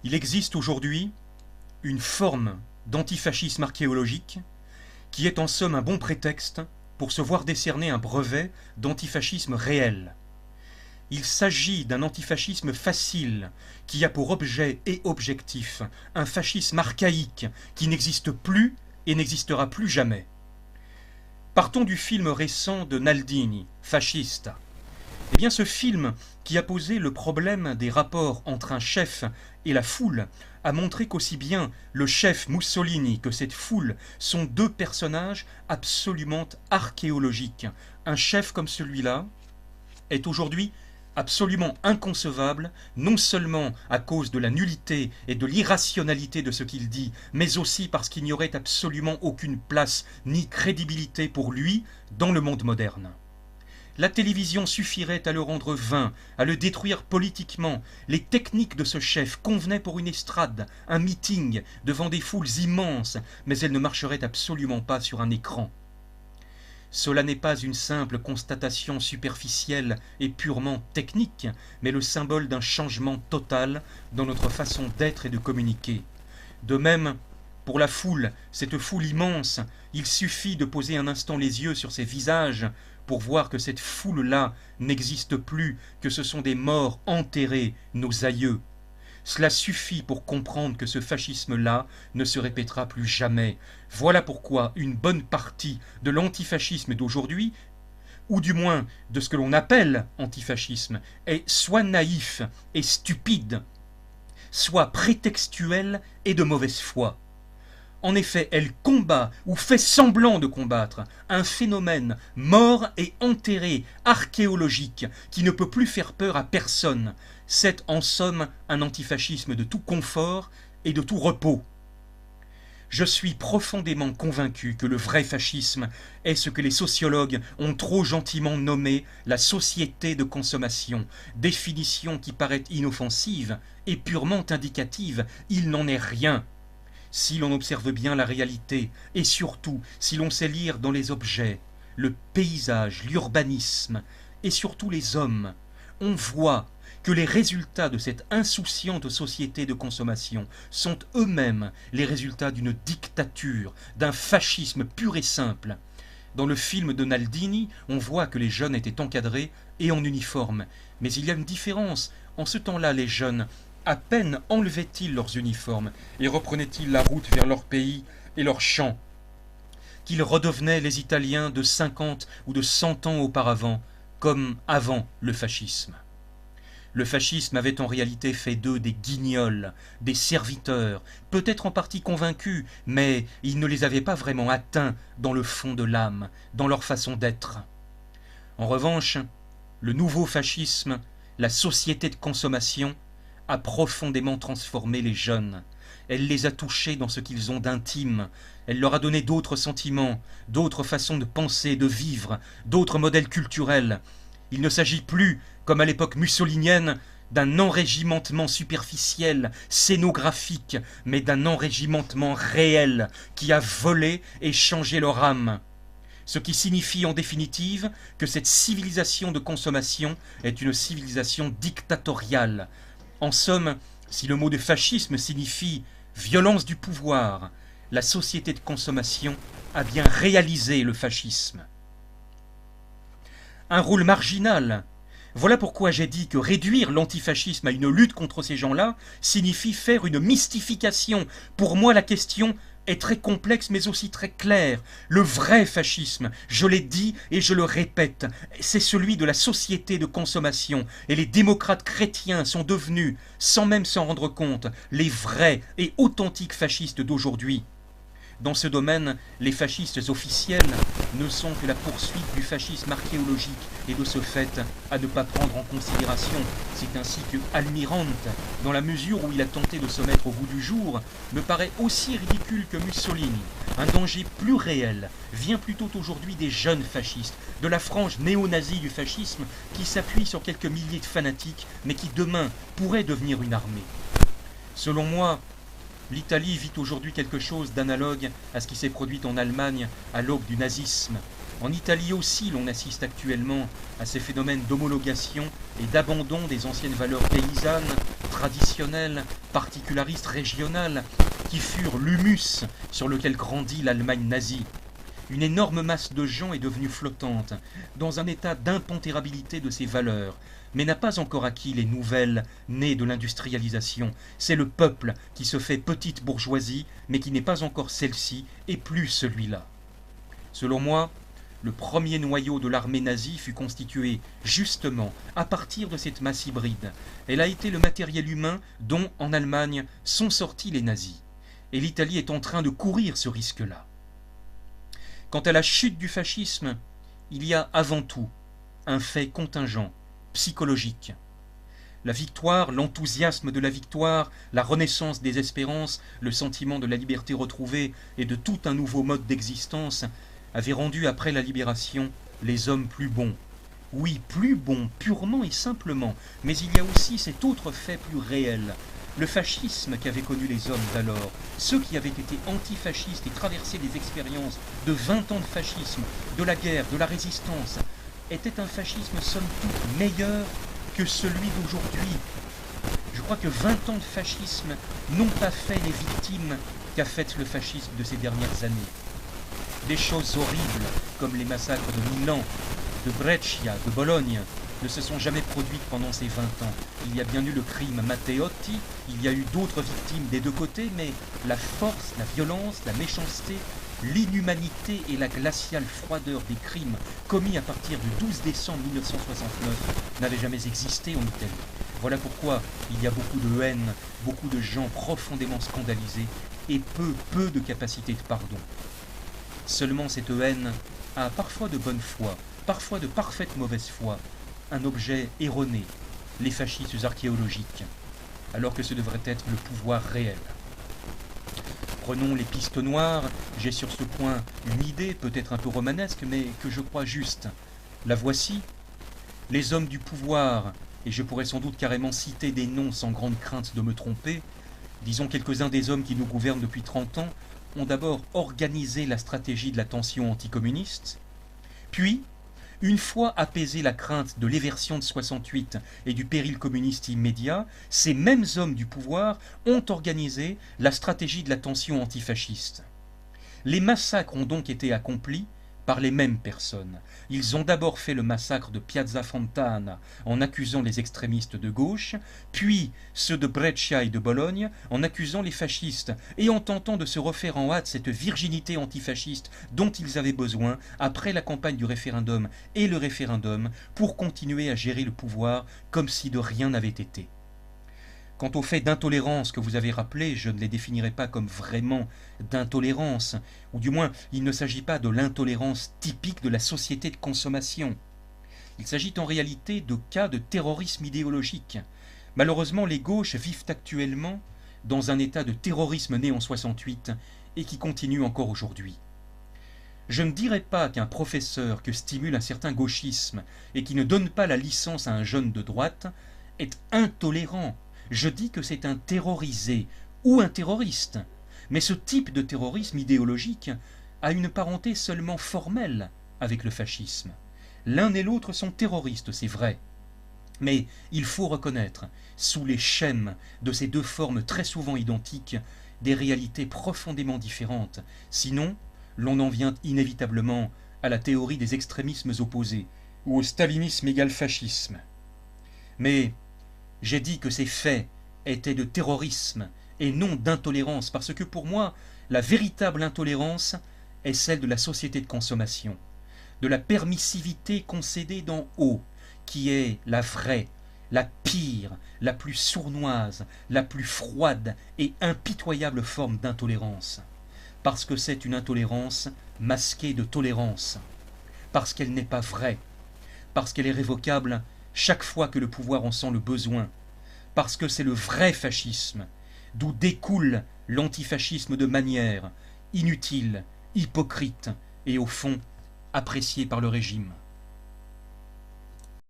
Il existe aujourd'hui une forme d'antifascisme archéologique qui est en somme un bon prétexte pour se voir décerner un brevet d'antifascisme réel. Il s'agit d'un antifascisme facile qui a pour objet et objectif un fascisme archaïque qui n'existe plus et n'existera plus jamais. Partons du film récent de Naldini, Fascista. Eh bien, ce film, qui a posé le problème des rapports entre un chef et la foule, a montré qu'aussi bien le chef Mussolini que cette foule sont deux personnages absolument archéologiques. Un chef comme celui-là est aujourd'hui absolument inconcevable, non seulement à cause de la nullité et de l'irrationalité de ce qu'il dit, mais aussi parce qu'il n'y aurait absolument aucune place ni crédibilité pour lui dans le monde moderne. La télévision suffirait à le rendre vain, à le détruire politiquement. Les techniques de ce chef convenaient pour une estrade, un meeting, devant des foules immenses, mais elles ne marcheraient absolument pas sur un écran. Cela n'est pas une simple constatation superficielle et purement technique, mais le symbole d'un changement total dans notre façon d'être et de communiquer. De même, pour la foule, cette foule immense, il suffit de poser un instant les yeux sur ces visages pour voir que cette foule-là n'existe plus, que ce sont des morts enterrés, nos aïeux. Cela suffit pour comprendre que ce fascisme-là ne se répétera plus jamais. Voilà pourquoi une bonne partie de l'antifascisme d'aujourd'hui, ou du moins de ce que l'on appelle antifascisme, est soit naïf et stupide, soit prétextuel et de mauvaise foi. En effet, elle combat ou fait semblant de combattre un phénomène mort et enterré, archéologique, qui ne peut plus faire peur à personne. C'est en somme un antifascisme de tout confort et de tout repos. Je suis profondément convaincu que le vrai fascisme est ce que les sociologues ont trop gentiment nommé la société de consommation, définition qui paraît inoffensive et purement indicative. Il n'en est rien. Si l'on observe bien la réalité, et surtout si l'on sait lire dans les objets, le paysage, l'urbanisme, et surtout les hommes, on voit que les résultats de cette insouciante société de consommation sont eux-mêmes les résultats d'une dictature, d'un fascisme pur et simple. Dans le film de Naldini, on voit que les jeunes étaient encadrés et en uniforme, mais il y a une différence. En ce temps-là, les jeunes, à peine enlevaient-ils leurs uniformes et reprenaient-ils la route vers leur pays et leurs champs, qu'ils redevenaient les Italiens de 50 ou de 100 ans auparavant, comme avant le fascisme. Le fascisme avait en réalité fait d'eux des guignols, des serviteurs, peut-être en partie convaincus, mais il ne les avait pas vraiment atteints dans le fond de l'âme, dans leur façon d'être. En revanche, le nouveau fascisme, la société de consommation, a profondément transformé les jeunes. Elle les a touchés dans ce qu'ils ont d'intime. Elle leur a donné d'autres sentiments, d'autres façons de penser, de vivre, d'autres modèles culturels. Il ne s'agit plus, comme à l'époque mussolinienne, d'un enrégimentement superficiel, scénographique, mais d'un enrégimentement réel qui a volé et changé leur âme. Ce qui signifie en définitive que cette civilisation de consommation est une civilisation dictatoriale. En somme, si le mot de fascisme signifie violence du pouvoir, la société de consommation a bien réalisé le fascisme. Un rôle marginal. Voilà pourquoi j'ai dit que réduire l'antifascisme à une lutte contre ces gens-là signifie faire une mystification. Pour moi, la question est très complexe mais aussi très claire. Le vrai fascisme, je l'ai dit et je le répète, c'est celui de la société de consommation. Et les démocrates chrétiens sont devenus, sans même s'en rendre compte, les vrais et authentiques fascistes d'aujourd'hui. Dans ce domaine, les fascistes officiels ne sont que la poursuite du fascisme archéologique et de ce fait à ne pas prendre en considération. C'est ainsi que Almirante, dans la mesure où il a tenté de se mettre au goût du jour, me paraît aussi ridicule que Mussolini. Un danger plus réel vient plutôt aujourd'hui des jeunes fascistes, de la frange néo-nazie du fascisme qui s'appuie sur quelques milliers de fanatiques mais qui demain pourrait devenir une armée. Selon moi, l'Italie vit aujourd'hui quelque chose d'analogue à ce qui s'est produit en Allemagne à l'aube du nazisme. En Italie aussi, l'on assiste actuellement à ces phénomènes d'homologation et d'abandon des anciennes valeurs paysannes, traditionnelles, particularistes, régionales, qui furent l'humus sur lequel grandit l'Allemagne nazie. Une énorme masse de gens est devenue flottante, dans un état d'impondérabilité de ses valeurs, mais n'a pas encore acquis les nouvelles nées de l'industrialisation. C'est le peuple qui se fait petite bourgeoisie, mais qui n'est pas encore celle-ci, et plus celui-là. Selon moi, le premier noyau de l'armée nazie fut constitué justement à partir de cette masse hybride. Elle a été le matériel humain dont, en Allemagne, sont sortis les nazis. Et l'Italie est en train de courir ce risque-là. Quant à la chute du fascisme, il y a avant tout un fait contingent, psychologique. La victoire, l'enthousiasme de la victoire, la renaissance des espérances, le sentiment de la liberté retrouvée et de tout un nouveau mode d'existence avaient rendu après la libération les hommes plus bons. Oui, plus bons, purement et simplement, mais il y a aussi cet autre fait plus réel. Le fascisme qu'avaient connu les hommes d'alors, ceux qui avaient été antifascistes et traversé des expériences de 20 ans de fascisme, de la guerre, de la résistance, était un fascisme somme toute meilleur que celui d'aujourd'hui. Je crois que 20 ans de fascisme n'ont pas fait les victimes qu'a faites le fascisme de ces dernières années. Des choses horribles, comme les massacres de Milan, de Brescia, de Bologne, ne se sont jamais produites pendant ces 20 ans. Il y a bien eu le crime Matteotti, il y a eu d'autres victimes des deux côtés, mais la force, la violence, la méchanceté, l'inhumanité et la glaciale froideur des crimes commis à partir du 12 décembre 1969 n'avaient jamais existé en Italie. Voilà pourquoi il y a beaucoup de haine, beaucoup de gens profondément scandalisés et peu de capacité de pardon. Seulement cette haine a parfois de bonne foi, parfois de parfaite mauvaise foi, un objet erroné, les fascistes archéologiques, alors que ce devrait être le pouvoir réel. Prenons les pistes noires, j'ai sur ce point une idée peut-être un peu romanesque, mais que je crois juste. La voici, les hommes du pouvoir, et je pourrais sans doute carrément citer des noms sans grande crainte de me tromper, disons quelques-uns des hommes qui nous gouvernent depuis 30 ans, ont d'abord organisé la stratégie de la tension anticommuniste, puis, une fois apaisée la crainte de l'éversion de 68 et du péril communiste immédiat, ces mêmes hommes du pouvoir ont organisé la stratégie de la tension antifasciste. Les massacres ont donc été accomplis par les mêmes personnes. Ils ont d'abord fait le massacre de Piazza Fontana en accusant les extrémistes de gauche, puis ceux de Brescia et de Bologne en accusant les fascistes et en tentant de se refaire en hâte cette virginité antifasciste dont ils avaient besoin après la campagne du référendum et le référendum pour continuer à gérer le pouvoir comme si de rien n'avait été. Quant au fait d'intolérance que vous avez rappelé, je ne les définirai pas comme vraiment d'intolérance, ou du moins il ne s'agit pas de l'intolérance typique de la société de consommation. Il s'agit en réalité de cas de terrorisme idéologique. Malheureusement, les gauches vivent actuellement dans un état de terrorisme né en 68 et qui continue encore aujourd'hui. Je ne dirais pas qu'un professeur que stimule un certain gauchisme et qui ne donne pas la licence à un jeune de droite est intolérant. Je dis que c'est un terrorisé ou un terroriste. Mais ce type de terrorisme idéologique a une parenté seulement formelle avec le fascisme. L'un et l'autre sont terroristes, c'est vrai. Mais il faut reconnaître, sous les schèmes de ces deux formes très souvent identiques, des réalités profondément différentes. Sinon, l'on en vient inévitablement à la théorie des extrémismes opposés, ou au stalinisme égal fascisme. Mais j'ai dit que ces faits étaient de terrorisme et non d'intolérance, parce que pour moi, la véritable intolérance est celle de la société de consommation, de la permissivité concédée d'en haut, qui est la vraie, la pire, la plus sournoise, la plus froide et impitoyable forme d'intolérance, parce que c'est une intolérance masquée de tolérance, parce qu'elle n'est pas vraie, parce qu'elle est révocable chaque fois que le pouvoir en sent le besoin, parce que c'est le vrai fascisme, d'où découle l'antifascisme de manière, inutile, hypocrite et au fond apprécié par le régime.